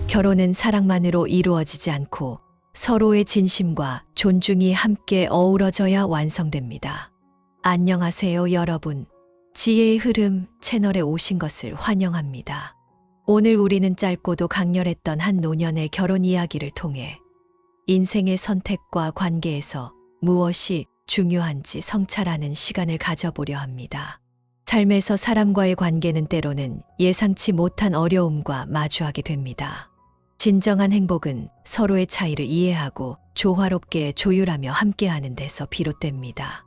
결혼은 사랑만으로 이루어지지 않고 서로의 진심과 존중이 함께 어우러져야 완성됩니다. 안녕하세요, 여러분. 지혜의 흐름 채널에 오신 것을 환영합니다. 오늘 우리는 짧고도 강렬했던 한 노년의 결혼 이야기를 통해 인생의 선택과 관계에서 무엇이 중요한지 성찰하는 시간을 가져보려 합니다. 삶에서 사람과의 관계는 때로는 예상치 못한 어려움과 마주하게 됩니다. 진정한 행복은 서로의 차이를 이해하고 조화롭게 조율하며 함께하는 데서 비롯됩니다.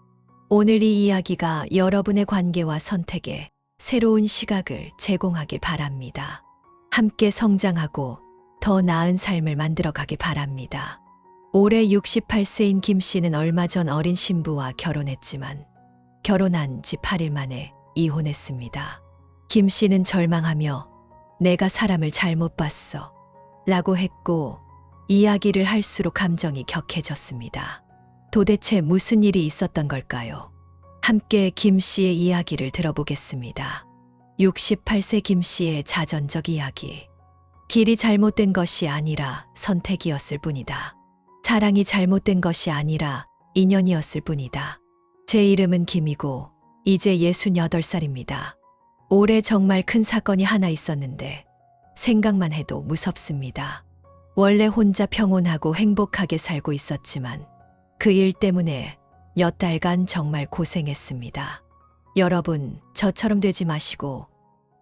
오늘 이 이야기가 여러분의 관계와 선택에 새로운 시각을 제공하길 바랍니다. 함께 성장하고 더 나은 삶을 만들어가길 바랍니다. 올해 68세인 김 씨는 얼마 전 어린 신부와 결혼했지만 결혼한 지 8일 만에 이혼했습니다. 김 씨는 절망하며 내가 사람을 잘못 봤어 라고 했고 이야기를 할수록 감정이 격해졌습니다. 도대체 무슨 일이 있었던 걸까요? 함께 김 씨의 이야기를 들어보겠습니다. 68세 김 씨의 자전적 이야기. 길이 잘못된 것이 아니라 선택이었을 뿐이다. 사랑이 잘못된 것이 아니라 인연이었을 뿐이다. 제 이름은 김이고 이제 68살입니다. 올해 정말 큰 사건이 하나 있었는데 생각만 해도 무섭습니다. 원래 혼자 평온하고 행복하게 살고 있었지만 그 일 때문에 몇 달간 정말 고생했습니다. 여러분, 저처럼 되지 마시고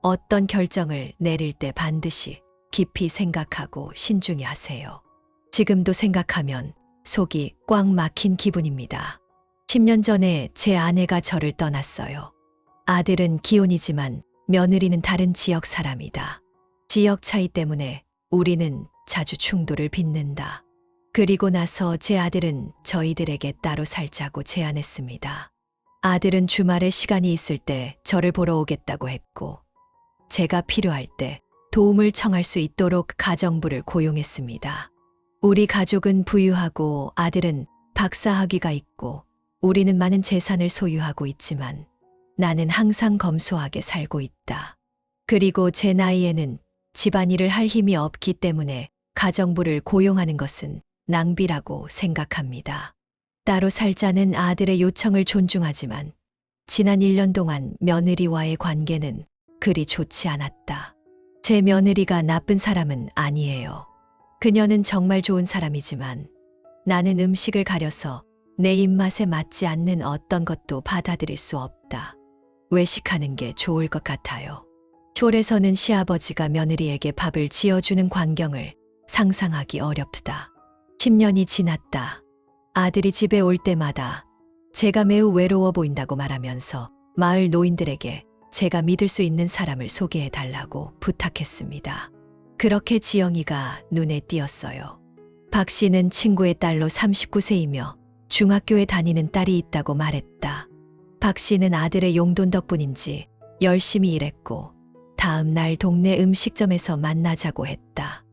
어떤 결정을 내릴 때 반드시 깊이 생각하고 신중히 하세요. 지금도 생각하면 속이 꽉 막힌 기분입니다. 10년 전에 제 아내가 저를 떠났어요. 아들은 기혼이지만 며느리는 다른 지역 사람이다. 지역 차이 때문에 우리는 자주 충돌을 빚는다. 그리고 나서 제 아들은 저희들에게 따로 살자고 제안했습니다. 아들은 주말에 시간이 있을 때 저를 보러 오겠다고 했고 제가 필요할 때 도움을 청할 수 있도록 가정부를 고용했습니다. 우리 가족은 부유하고 아들은 박사학위가 있고 우리는 많은 재산을 소유하고 있지만 나는 항상 검소하게 살고 있다. 그리고 제 나이에는 집안일을 할 힘이 없기 때문에 가정부를 고용하는 것은 낭비라고 생각합니다. 따로 살자는 아들의 요청을 존중하지만 지난 1년 동안 며느리와의 관계는 그리 좋지 않았다. 제 며느리가 나쁜 사람은 아니에요. 그녀는 정말 좋은 사람이지만 나는 음식을 가려서 내 입맛에 맞지 않는 어떤 것도 받아들일 수 없다. 외식하는 게 좋을 것 같아요. 촐에서는 시아버지가 며느리에게 밥을 지어주는 광경을 상상하기 어렵다. 10년이 지났다. 아들이 집에 올 때마다 제가 매우 외로워 보인다고 말하면서 마을 노인들에게 제가 믿을 수 있는 사람을 소개해달라고 부탁했습니다. 그렇게 지영이가 눈에 띄었어요. 박 씨는 친구의 딸로 39세이며 중학교에 다니는 딸이 있다고 말했다. 박 씨는 아들의 용돈 덕분인지 열심히 일했고 다음 날 동네 음식점에서 만나자고 했다.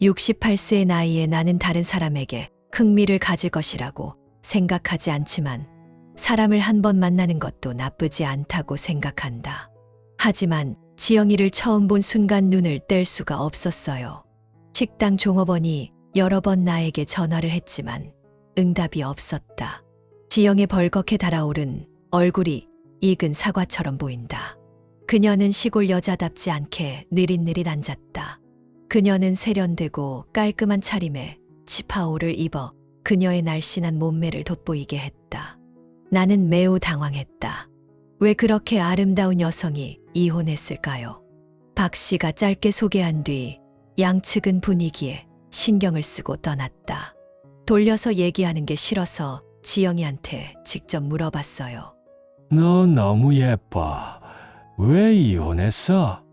68세의 나이에 나는 다른 사람에게 흥미를 가질 것이라고 생각하지 않지만 사람을 한 번 만나는 것도 나쁘지 않다고 생각한다. 하지만 지영이를 처음 본 순간 눈을 뗄 수가 없었어요. 식당 종업원이 여러 번 나에게 전화를 했지만 응답이 없었다. 지영의 벌겋게 달아오른 얼굴이 익은 사과처럼 보인다. 그녀는 시골 여자답지 않게 느릿느릿 앉았다. 그녀는 세련되고 깔끔한 차림에 치파오를 입어 그녀의 날씬한 몸매를 돋보이게 했다. 나는 매우 당황했다. 왜 그렇게 아름다운 여성이 이혼했을까요? 박 씨가 짧게 소개한 뒤 양측은 분위기에 신경을 쓰고 떠났다. 돌려서 얘기하는 게 싫어서 지영이한테 직접 물어봤어요. 너 너무 예뻐. 왜 이혼했어?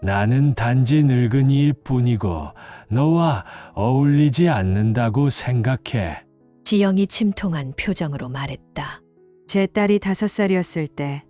나는 단지 늙은이일 뿐이고 너와 어울리지 않는다고 생각해. 지영이 침통한 표정으로 말했다. 제 딸이 5살이었을 때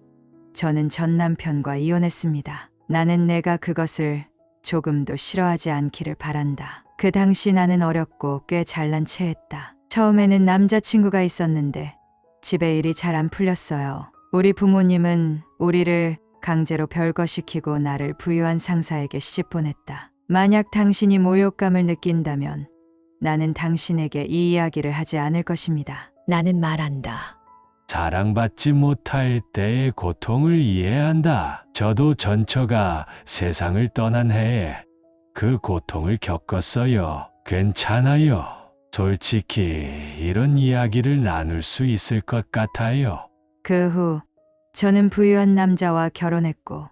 저는 전 남편과 이혼했습니다. 나는 내가 그것을 조금도 싫어하지 않기를 바란다. 그 당시 나는 어렸고 꽤 잘난 체했다. 처음에는 남자친구가 있었는데 집에 일이 잘 안 풀렸어요. 우리 부모님은 우리를 강제로 별거시키고 나를 부유한 상사에게 시집 보냈다. 만약 당신이 모욕감을 느낀다면 나는 당신에게 이 이야기를 하지 않을 것입니다. 나는 말한다. 사랑받지 못할 때의 고통을 이해한다. 저도 전처가 세상을 떠난 해에 그 고통을 겪었어요. 괜찮아요. 솔직히 이런 이야기를 나눌 수 있을 것 같아요. 그 후 저는 부유한 남자와 결혼했고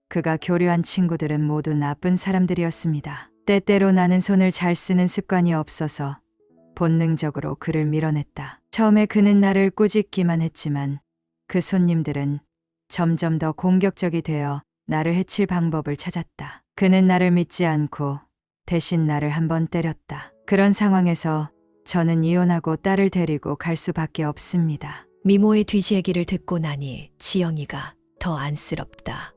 그가 교류한 친구들은 모두 나쁜 사람들이었습니다. 때때로 나는 손을 잘 쓰는 습관이 없어서 본능적으로 그를 밀어냈다. 처음에 그는 나를 꾸짖기만 했지만 그 손님들은 점점 더 공격적이 되어 나를 해칠 방법을 찾았다. 그는 나를 믿지 않고 대신 나를 한번 때렸다. 그런 상황에서 저는 이혼하고 딸을 데리고 갈 수밖에 없습니다. 미모의 뒤지 얘기를 듣고 나니 지영이가 더 안쓰럽다.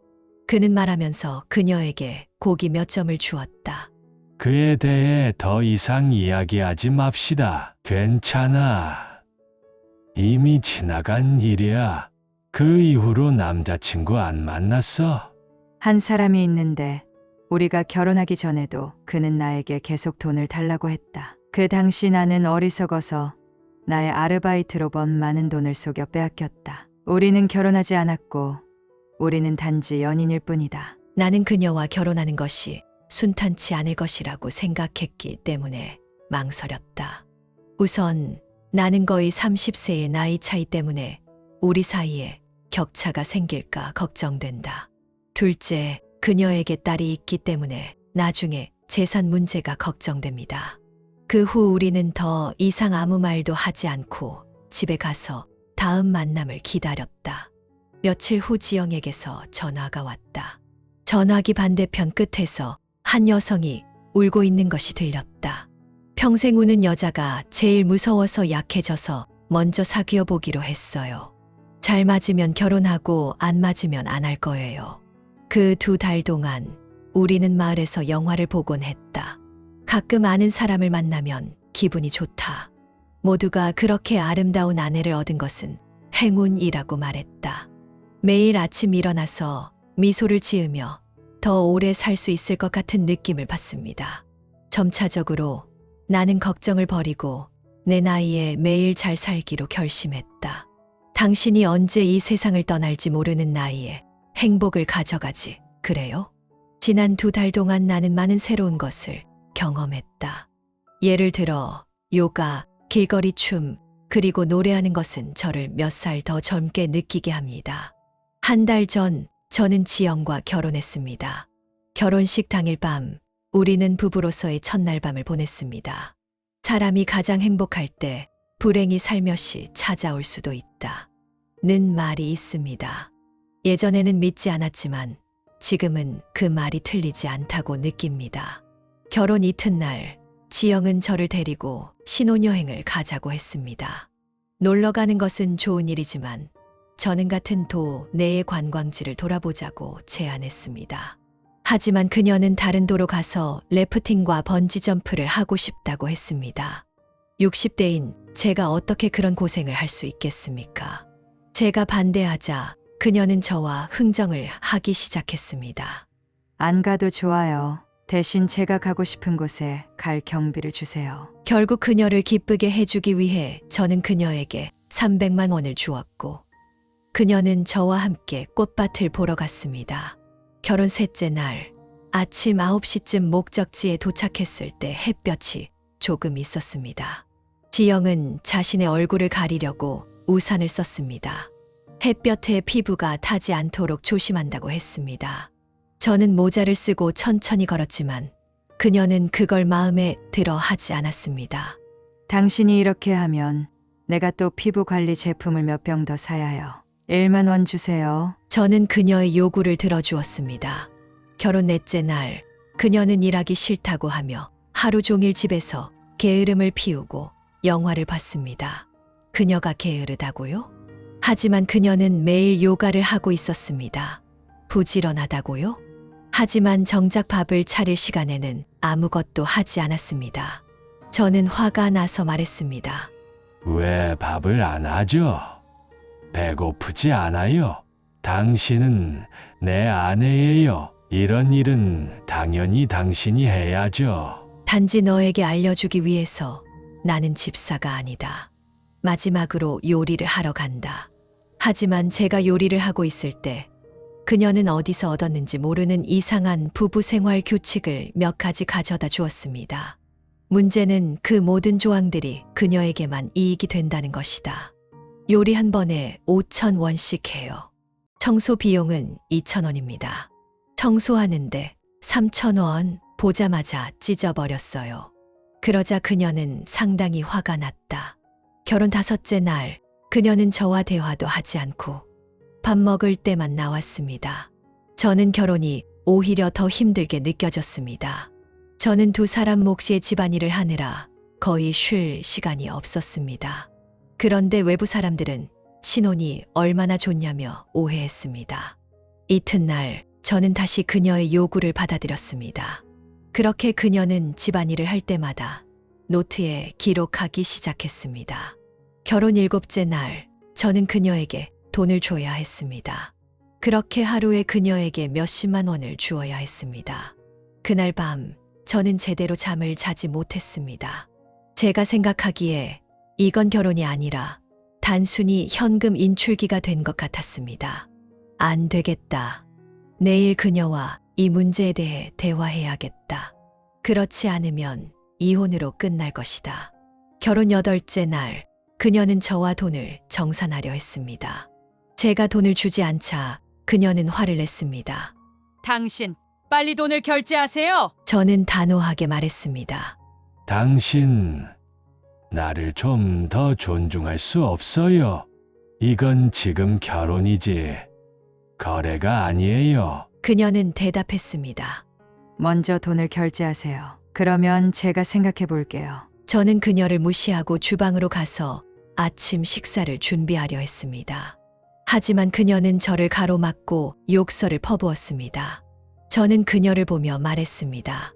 그는 말하면서 그녀에게 고기 몇 점을 주었다. 그에 대해 더 이상 이야기하지 맙시다. 괜찮아. 이미 지나간 일이야. 그 이후로 남자친구 안 만났어? 한 사람이 있는데 우리가 결혼하기 전에도 그는 나에게 계속 돈을 달라고 했다. 그 당시 나는 어리석어서 나의 아르바이트로 번 많은 돈을 속여 빼앗겼다. 우리는 결혼하지 않았고 우리는 단지 연인일 뿐이다. 나는 그녀와 결혼하는 것이 순탄치 않을 것이라고 생각했기 때문에 망설였다. 우선 나는 거의 30세의 나이 차이 때문에 우리 사이에 격차가 생길까 걱정된다. 둘째, 그녀에게 딸이 있기 때문에 나중에 재산 문제가 걱정됩니다. 그 후 우리는 더 이상 아무 말도 하지 않고 집에 가서 다음 만남을 기다렸다. 며칠 후 지영에게서 전화가 왔다. 전화기 반대편 끝에서 한 여성이 울고 있는 것이 들렸다. 평생 우는 여자가 제일 무서워서 약해져서 먼저 사귀어 보기로 했어요. 잘 맞으면 결혼하고 안 맞으면 안 할 거예요. 그 2달 동안 우리는 마을에서 영화를 보곤 했다. 가끔 아는 사람을 만나면 기분이 좋다. 모두가 그렇게 아름다운 아내를 얻은 것은 행운이라고 말했다. 매일 아침 일어나서 미소를 지으며 더 오래 살 수 있을 것 같은 느낌을 받습니다. 점차적으로 나는 걱정을 버리고 내 나이에 매일 잘 살기로 결심했다. 당신이 언제 이 세상을 떠날지 모르는 나이에 행복을 가져가지, 그래요? 지난 2달 동안 나는 많은 새로운 것을 경험했다. 예를 들어 요가, 길거리 춤, 그리고 노래하는 것은 저를 몇 살 더 젊게 느끼게 합니다. 한 달 전 저는 지영과 결혼했습니다. 결혼식 당일 밤 우리는 부부로서의 첫날 밤을 보냈습니다. 사람이 가장 행복할 때 불행이 살며시 찾아올 수도 있다. 는 말이 있습니다. 예전에는 믿지 않았지만 지금은 그 말이 틀리지 않다고 느낍니다. 결혼 이튿날 지영은 저를 데리고 신혼여행을 가자고 했습니다. 놀러 가는 것은 좋은 일이지만 저는 같은 도내의 관광지를 돌아보자고 제안했습니다. 하지만 그녀는 다른 도로 가서 래프팅과 번지점프를 하고 싶다고 했습니다. 60대인 제가 어떻게 그런 고생을 할 수 있겠습니까? 제가 반대하자 그녀는 저와 흥정을 하기 시작했습니다. 안 가도 좋아요. 대신 제가 가고 싶은 곳에 갈 경비를 주세요. 결국 그녀를 기쁘게 해주기 위해 저는 그녀에게 300만 원을 주었고 그녀는 저와 함께 꽃밭을 보러 갔습니다. 결혼 셋째 날 아침 9시쯤 목적지에 도착했을 때 햇볕이 조금 있었습니다. 지영은 자신의 얼굴을 가리려고 우산을 썼습니다. 햇볕에 피부가 타지 않도록 조심한다고 했습니다. 저는 모자를 쓰고 천천히 걸었지만 그녀는 그걸 마음에 들어 하지 않았습니다. 당신이 이렇게 하면 내가 또 피부 관리 제품을 몇 병 더 사야 해요. 1만 원 주세요. 저는 그녀의 요구를 들어주었습니다. 결혼 넷째 날 그녀는 일하기 싫다고 하며 하루 종일 집에서 게으름을 피우고 영화를 봤습니다. 그녀가 게으르다고요? 하지만 그녀는 매일 요가를 하고 있었습니다. 부지런하다고요? 하지만 정작 밥을 차릴 시간에는 아무것도 하지 않았습니다. 저는 화가 나서 말했습니다. 왜 밥을 안 하죠? 배고프지 않아요? 당신은 내 아내예요. 이런 일은 당연히 당신이 해야죠. 단지 너에게 알려주기 위해서 나는 집사가 아니다. 마지막으로 요리를 하러 간다. 하지만 제가 요리를 하고 있을 때 그녀는 어디서 얻었는지 모르는 이상한 부부 생활 규칙을 몇 가지 가져다 주었습니다. 문제는 그 모든 조항들이 그녀에게만 이익이 된다는 것이다. 요리 한 번에 5,000원씩 해요. 청소 비용은 2,000원입니다. 청소하는데 3,000원 보자마자 찢어버렸어요. 그러자 그녀는 상당히 화가 났다. 결혼 5째 날 그녀는 저와 대화도 하지 않고 밥 먹을 때만 나왔습니다. 저는 결혼이 오히려 더 힘들게 느껴졌습니다. 저는 두 사람 몫의 집안일을 하느라 거의 쉴 시간이 없었습니다. 그런데 외부 사람들은 신혼이 얼마나 좋냐며 오해했습니다. 이튿날 저는 다시 그녀의 요구를 받아들였습니다. 그렇게 그녀는 집안일을 할 때마다 노트에 기록하기 시작했습니다. 결혼 7째 날 저는 그녀에게 돈을 줘야 했습니다. 그렇게 하루에 그녀에게 몇십만 원을 주어야 했습니다. 그날 밤 저는 제대로 잠을 자지 못했습니다. 제가 생각하기에 이건 결혼이 아니라 단순히 현금 인출기가 된 것 같았습니다. 안 되겠다. 내일 그녀와 이 문제에 대해 대화해야겠다. 그렇지 않으면 이혼으로 끝날 것이다. 결혼 8째 날 그녀는 저와 돈을 정산하려 했습니다. 제가 돈을 주지 않자 그녀는 화를 냈습니다. 당신, 빨리 돈을 결제하세요. 저는 단호하게 말했습니다. 당신, 나를 좀 더 존중할 수 없어요. 이건 지금 결혼이지 거래가 아니에요. 그녀는 대답했습니다. 먼저 돈을 결제하세요. 그러면 제가 생각해 볼게요. 저는 그녀를 무시하고 주방으로 가서 아침 식사를 준비하려 했습니다. 하지만 그녀는 저를 가로막고 욕설을 퍼부었습니다. 저는 그녀를 보며 말했습니다.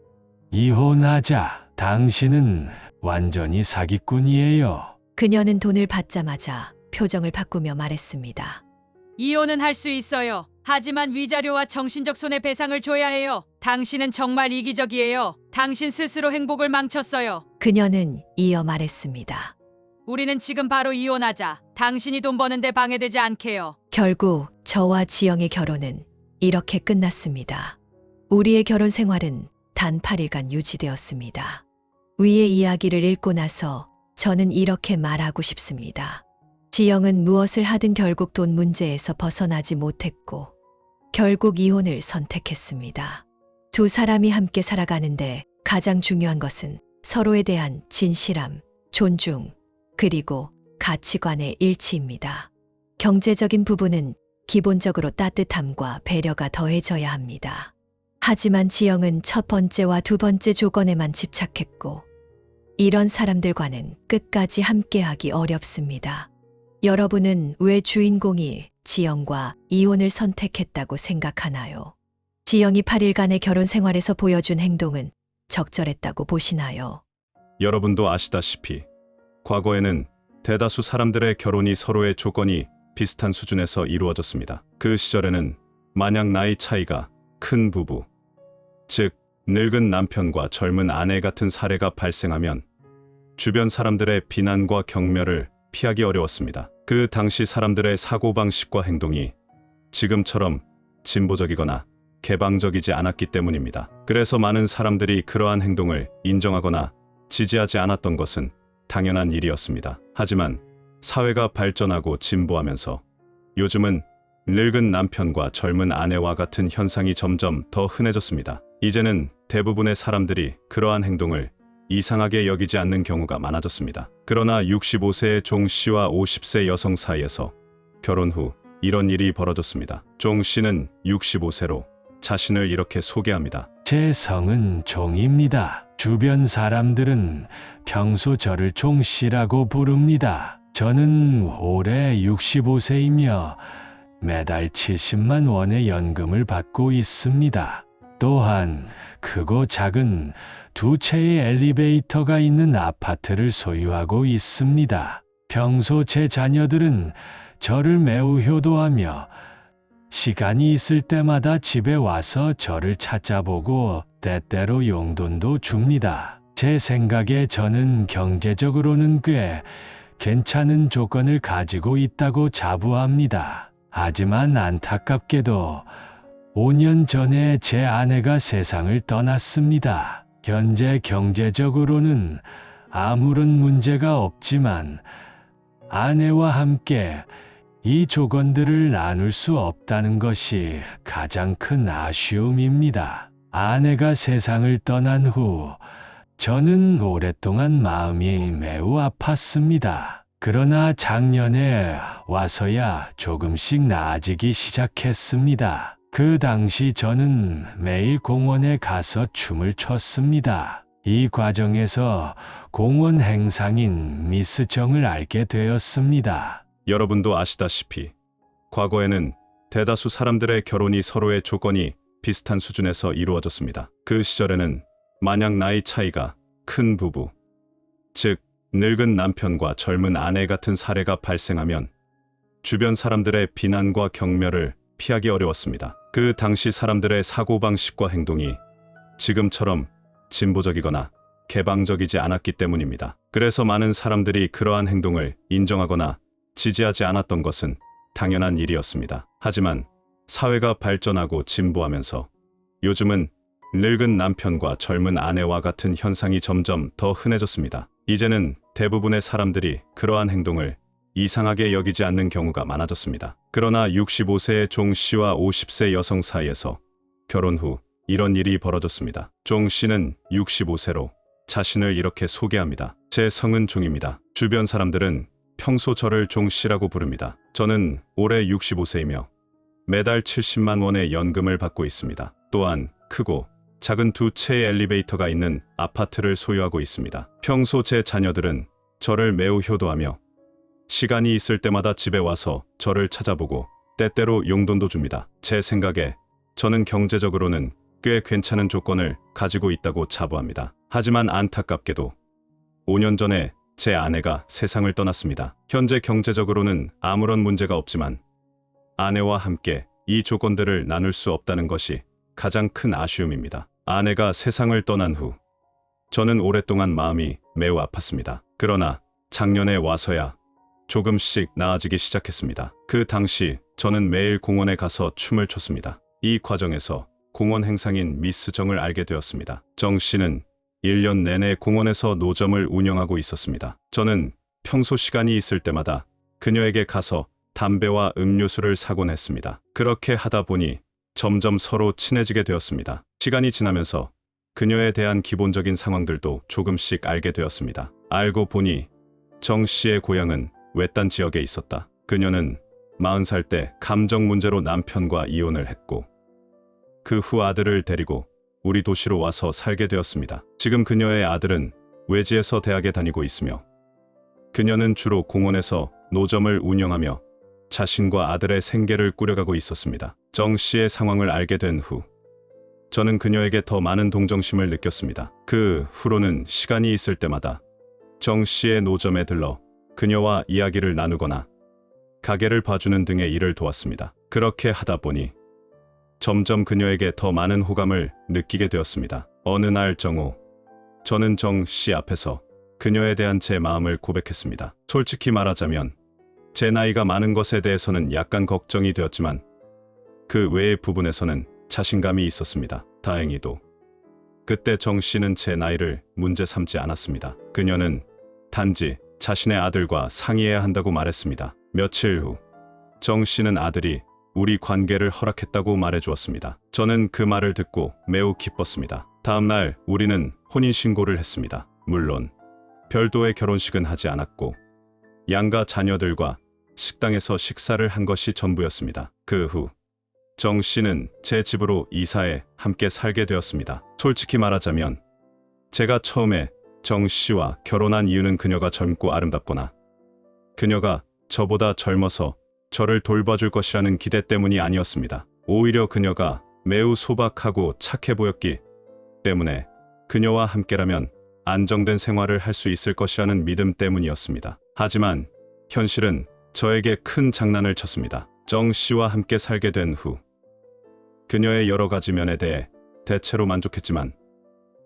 이혼하자. 당신은 완전히 사기꾼이에요. 그녀는 돈을 받자마자 표정을 바꾸며 말했습니다. 이혼은 할 수 있어요. 하지만 위자료와 정신적 손해배상을 줘야 해요. 당신은 정말 이기적이에요. 당신 스스로 행복을 망쳤어요. 그녀는 이어 말했습니다. 우리는 지금 바로 이혼하자. 당신이 돈 버는데 방해되지 않게요. 결국 저와 지영의 결혼은 이렇게 끝났습니다. 우리의 결혼 생활은 단 8일간 유지되었습니다. 위의 이야기를 읽고 나서 저는 이렇게 말하고 싶습니다. 지영은 무엇을 하든 결국 돈 문제에서 벗어나지 못했고 결국 이혼을 선택했습니다. 두 사람이 함께 살아가는데 가장 중요한 것은 서로에 대한 진실함, 존중, 그리고 가치관의 일치입니다. 경제적인 부분은 기본적으로 따뜻함과 배려가 더해져야 합니다. 하지만 지영은 첫 번째와 두 번째 조건에만 집착했고 이런 사람들과는 끝까지 함께하기 어렵습니다. 여러분은 왜 주인공이 지영과 이혼을 선택했다고 생각하나요? 지영이 8일간의 결혼 생활에서 보여준 행동은 적절했다고 보시나요? 여러분도 아시다시피 과거에는 대다수 사람들의 결혼이 서로의 조건이 비슷한 수준에서 이루어졌습니다. 그 시절에는 만약 나이 차이가 큰 부부, 즉 늙은 남편과 젊은 아내 같은 사례가 발생하면 주변 사람들의 비난과 경멸을 피하기 어려웠습니다. 그 당시 사람들의 사고방식과 행동이 지금처럼 진보적이거나 개방적이지 않았기 때문입니다. 그래서 많은 사람들이 그러한 행동을 인정하거나 지지하지 않았던 것은 당연한 일이었습니다. 하지만 사회가 발전하고 진보하면서 요즘은 늙은 남편과 젊은 아내와 같은 현상이 점점 더 흔해졌습니다. 이제는 대부분의 사람들이 그러한 행동을 이상하게 여기지 않는 경우가 많아졌습니다. 그러나 65세의 종 씨와 50세 여성 사이에서 결혼 후 이런 일이 벌어졌습니다. 종 씨는 65세로 자신을 이렇게 소개합니다. 제 성은 종입니다. 주변 사람들은 평소 저를 종씨라고 부릅니다. 저는 올해 65세이며 매달 70만 원의 연금을 받고 있습니다. 또한 크고 작은 두 채의 엘리베이터가 있는 아파트를 소유하고 있습니다. 평소 제 자녀들은 저를 매우 효도하며 시간이 있을 때마다 집에 와서 저를 찾아보고 때때로 용돈도 줍니다. 제 생각에 저는 경제적으로는 꽤 괜찮은 조건을 가지고 있다고 자부합니다. 하지만 안타깝게도 5년 전에 제 아내가 세상을 떠났습니다. 현재 경제적으로는 아무런 문제가 없지만 아내와 함께 이 조건들을 나눌 수 없다는 것이 가장 큰 아쉬움입니다. 아내가 세상을 떠난 후 저는 오랫동안 마음이 매우 아팠습니다. 그러나 작년에 와서야 조금씩 나아지기 시작했습니다. 그 당시 저는 매일 공원에 가서 춤을 췄습니다. 이 과정에서 공원 행상인 미스 정을 알게 되었습니다. 여러분도 아시다시피 과거에는 대다수 사람들의 결혼이 서로의 조건이 비슷한 수준에서 이루어졌습니다. 그 시절에는 만약 나이 차이가 큰 부부, 즉 늙은 남편과 젊은 아내 같은 사례가 발생하면 주변 사람들의 비난과 경멸을 피하기 어려웠습니다. 그 당시 사람들의 사고방식과 행동이 지금처럼 진보적이거나 개방적이지 않았기 때문입니다. 그래서 많은 사람들이 그러한 행동을 인정하거나 지지하지 않았던 것은 당연한 일이었습니다. 하지만 사회가 발전하고 진보하면서 요즘은 늙은 남편과 젊은 아내와 같은 현상이 점점 더 흔해졌습니다. 이제는 대부분의 사람들이 그러한 행동을 이상하게 여기지 않는 경우가 많아졌습니다. 그러나 65세의 종 씨와 50세 여성 사이에서 결혼 후 이런 일이 벌어졌습니다. 종 씨는 65세로 자신을 이렇게 소개합니다. 제 성은 종입니다. 주변 사람들은 평소 저를 종 씨라고 부릅니다. 저는 올해 65세이며 매달 70만 원의 연금을 받고 있습니다. 또한 크고 작은 두 채의 엘리베이터가 있는 아파트를 소유하고 있습니다. 평소 제 자녀들은 저를 매우 효도하며 시간이 있을 때마다 집에 와서 저를 찾아보고 때때로 용돈도 줍니다. 제 생각에 저는 경제적으로는 꽤 괜찮은 조건을 가지고 있다고 자부합니다. 하지만 안타깝게도 5년 전에 제 아내가 세상을 떠났습니다. 현재 경제적으로는 아무런 문제가 없지만 아내와 함께 이 조건들을 나눌 수 없다는 것이 가장 큰 아쉬움입니다. 아내가 세상을 떠난 후 저는 오랫동안 마음이 매우 아팠습니다. 그러나 작년에 와서야 조금씩 나아지기 시작했습니다. 그 당시 저는 매일 공원에 가서 춤을 췄습니다. 이 과정에서 공원 행상인 미스 정을 알게 되었습니다. 정 씨는 1년 내내 공원에서 노점을 운영하고 있었습니다. 저는 평소 시간이 있을 때마다 그녀에게 가서 담배와 음료수를 사곤 했습니다. 그렇게 하다 보니 점점 서로 친해지게 되었습니다. 시간이 지나면서 그녀에 대한 기본적인 상황들도 조금씩 알게 되었습니다. 알고 보니 정 씨의 고향은 외딴 지역에 있었다. 그녀는 40살 때 감정 문제로 남편과 이혼을 했고 그 후 아들을 데리고 우리 도시로 와서 살게 되었습니다. 지금 그녀의 아들은 외지에서 대학에 다니고 있으며 그녀는 주로 공원에서 노점을 운영하며 자신과 아들의 생계를 꾸려가고 있었습니다. 정 씨의 상황을 알게 된 후 저는 그녀에게 더 많은 동정심을 느꼈습니다. 그 후로는 시간이 있을 때마다 정 씨의 노점에 들러 그녀와 이야기를 나누거나 가게를 봐주는 등의 일을 도왔습니다. 그렇게 하다 보니 점점 그녀에게 더 많은 호감을 느끼게 되었습니다. 어느 날 정오, 저는 정 씨 앞에서 그녀에 대한 제 마음을 고백했습니다. 솔직히 말하자면 제 나이가 많은 것에 대해서는 약간 걱정이 되었지만 그 외의 부분에서는 자신감이 있었습니다. 다행히도 그때 정 씨는 제 나이를 문제 삼지 않았습니다. 그녀는 단지 자신의 아들과 상의해야 한다고 말했습니다. 며칠 후 정 씨는 아들이 우리 관계를 허락했다고 말해주었습니다. 저는 그 말을 듣고 매우 기뻤습니다. 다음 날 우리는 혼인신고를 했습니다. 물론 별도의 결혼식은 하지 않았고 양가 자녀들과 식당에서 식사를 한 것이 전부였습니다. 그 후 정 씨는 제 집으로 이사해 함께 살게 되었습니다. 솔직히 말하자면 제가 처음에 정 씨와 결혼한 이유는 그녀가 젊고 아름답거나 그녀가 저보다 젊어서 저를 돌봐줄 것이라는 기대 때문이 아니었습니다. 오히려 그녀가 매우 소박하고 착해 보였기 때문에 그녀와 함께라면 안정된 생활을 할 수 있을 것이라는 믿음 때문이었습니다. 하지만 현실은 저에게 큰 장난을 쳤습니다. 정 씨와 함께 살게 된 후 그녀의 여러 가지 면에 대해 대체로 만족했지만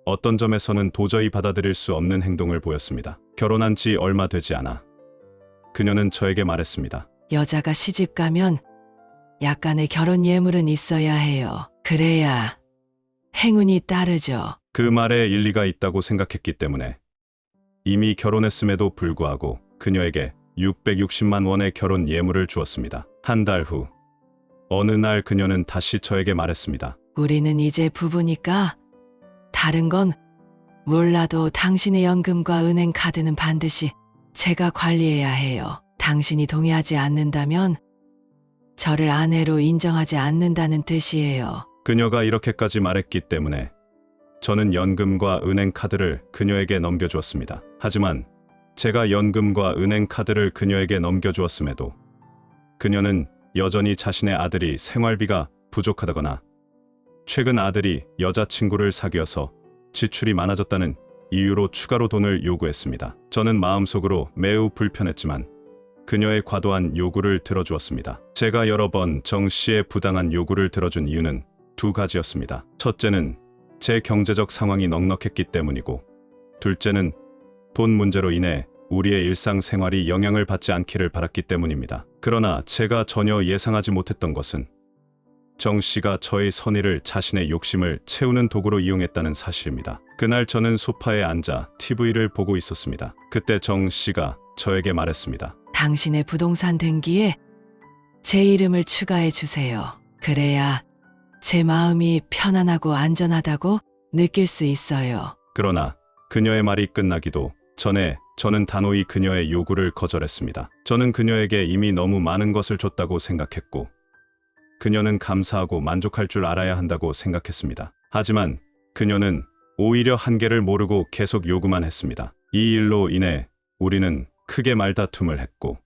어떤 점에서는 도저히 받아들일 수 없는 행동을 보였습니다. 결혼한 지 얼마 되지 않아 그녀는 저에게 말했습니다. 여자가 시집 가면 약간의 결혼 예물은 있어야 해요. 그래야 행운이 따르죠. 그 말에 일리가 있다고 생각했기 때문에 이미 결혼했음에도 불구하고 그녀에게 660만 원의 결혼 예물을 주었습니다. 한 달 후 어느 날 그녀는 다시 저에게 말했습니다. 우리는 이제 부부니까 다른 건 몰라도 당신의 연금과 은행 카드는 반드시 제가 관리해야 해요. 당신이 동의하지 않는다면 저를 아내로 인정하지 않는다는 뜻이에요. 그녀가 이렇게까지 말했기 때문에 저는 연금과 은행 카드를 그녀에게 넘겨주었습니다. 하지만 제가 연금과 은행 카드를 그녀에게 넘겨주었음에도 그녀는 여전히 자신의 아들이 생활비가 부족하다거나 최근 아들이 여자친구를 사귀어서 지출이 많아졌다는 이유로 추가로 돈을 요구했습니다. 저는 마음속으로 매우 불편했지만 그녀의 과도한 요구를 들어주었습니다. 제가 여러 번 정 씨의 부당한 요구를 들어준 이유는 두 가지였습니다. 첫째는 제 경제적 상황이 넉넉했기 때문이고 둘째는 돈 문제로 인해 우리의 일상생활이 영향을 받지 않기를 바랐기 때문입니다. 그러나 제가 전혀 예상하지 못했던 것은 정 씨가 저의 선의를 자신의 욕심을 채우는 도구로 이용했다는 사실입니다. 그날 저는 소파에 앉아 TV를 보고 있었습니다. 그때 정 씨가 저에게 말했습니다. 당신의 부동산 등기에 제 이름을 추가해 주세요. 그래야 제 마음이 편안하고 안전하다고 느낄 수 있어요. 그러나 그녀의 말이 끝나기도 전에 저는 단호히 그녀의 요구를 거절했습니다. 저는 그녀에게 이미 너무 많은 것을 줬다고 생각했고 그녀는 감사하고 만족할 줄 알아야 한다고 생각했습니다. 하지만 그녀는 오히려 한계를 모르고 계속 요구만 했습니다. 이 일로 인해 우리는 크게 말다툼을 했고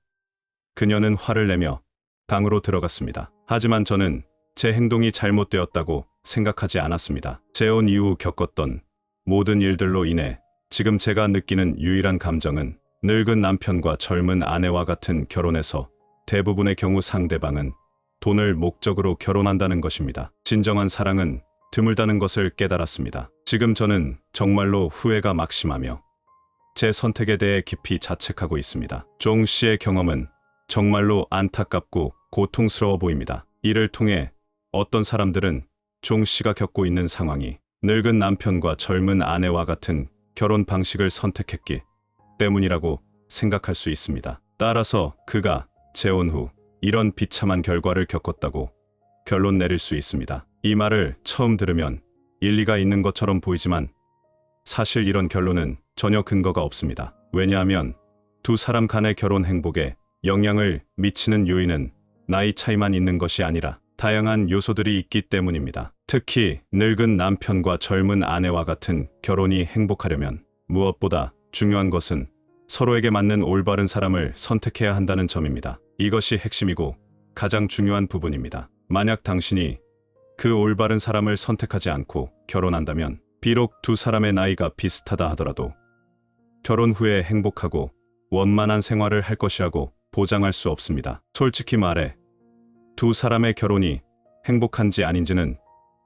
그녀는 화를 내며 방으로 들어갔습니다. 하지만 저는 제 행동이 잘못되었다고 생각하지 않았습니다. 재혼 이후 겪었던 모든 일들로 인해 지금 제가 느끼는 유일한 감정은 늙은 남편과 젊은 아내와 같은 결혼에서 대부분의 경우 상대방은 돈을 목적으로 결혼한다는 것입니다. 진정한 사랑은 드물다는 것을 깨달았습니다. 지금 저는 정말로 후회가 막심하며 제 선택에 대해 깊이 자책하고 있습니다. 종 씨의 경험은 정말로 안타깝고 고통스러워 보입니다. 이를 통해 어떤 사람들은 종 씨가 겪고 있는 상황이 늙은 남편과 젊은 아내와 같은 결혼 방식을 선택했기 때문이라고 생각할 수 있습니다. 따라서 그가 재혼 후 이런 비참한 결과를 겪었다고 결론 내릴 수 있습니다. 이 말을 처음 들으면 일리가 있는 것처럼 보이지만 사실 이런 결론은 전혀 근거가 없습니다. 왜냐하면 두 사람 간의 결혼 행복에 영향을 미치는 요인은 나이 차이만 있는 것이 아니라 다양한 요소들이 있기 때문입니다. 특히 늙은 남편과 젊은 아내와 같은 결혼이 행복하려면 무엇보다 중요한 것은 서로에게 맞는 올바른 사람을 선택해야 한다는 점입니다. 이것이 핵심이고 가장 중요한 부분입니다. 만약 당신이 그 올바른 사람을 선택하지 않고 결혼한다면 비록 두 사람의 나이가 비슷하다 하더라도 결혼 후에 행복하고 원만한 생활을 할 것이라고 보장할 수 없습니다. 솔직히 말해 두 사람의 결혼이 행복한지 아닌지는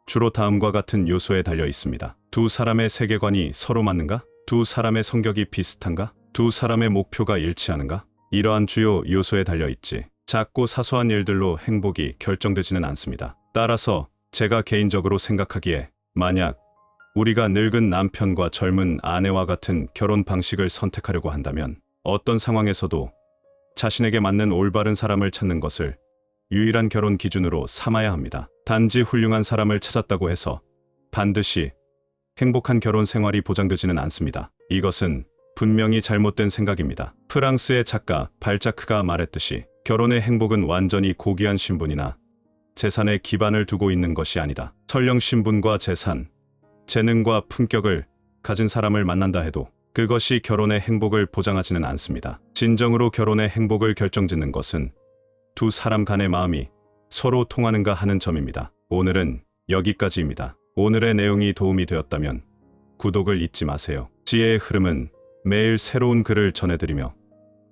주로 다음과 같은 요소에 달려 있습니다. 두 사람의 세계관이 서로 맞는가? 두 사람의 성격이 비슷한가? 두 사람의 목표가 일치하는가? 이러한 주요 요소에 달려 있지 작고 사소한 일들로 행복이 결정되지는 않습니다. 따라서 제가 개인적으로 생각하기에 만약 우리가 늙은 남편과 젊은 아내와 같은 결혼 방식을 선택하려고 한다면 어떤 상황에서도 자신에게 맞는 올바른 사람을 찾는 것을 유일한 결혼 기준으로 삼아야 합니다. 단지 훌륭한 사람을 찾았다고 해서 반드시 행복한 결혼 생활이 보장되지는 않습니다. 이것은 분명히 잘못된 생각입니다. 프랑스의 작가 발자크가 말했듯이 결혼의 행복은 완전히 고귀한 신분이나 재산에 기반을 두고 있는 것이 아니다. 설령 신분과 재산, 재능과 품격을 가진 사람을 만난다 해도 그것이 결혼의 행복을 보장하지는 않습니다. 진정으로 결혼의 행복을 결정짓는 것은 두 사람 간의 마음이 서로 통하는가 하는 점입니다. 오늘은 여기까지입니다. 오늘의 내용이 도움이 되었다면 구독을 잊지 마세요. 지혜의 흐름은 매일 새로운 글을 전해드리며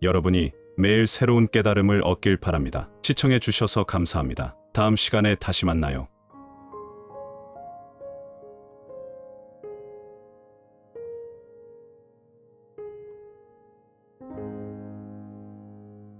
여러분이 매일 새로운 깨달음을 얻길 바랍니다. 시청해 주셔서 감사합니다. 다음 시간에 다시 만나요.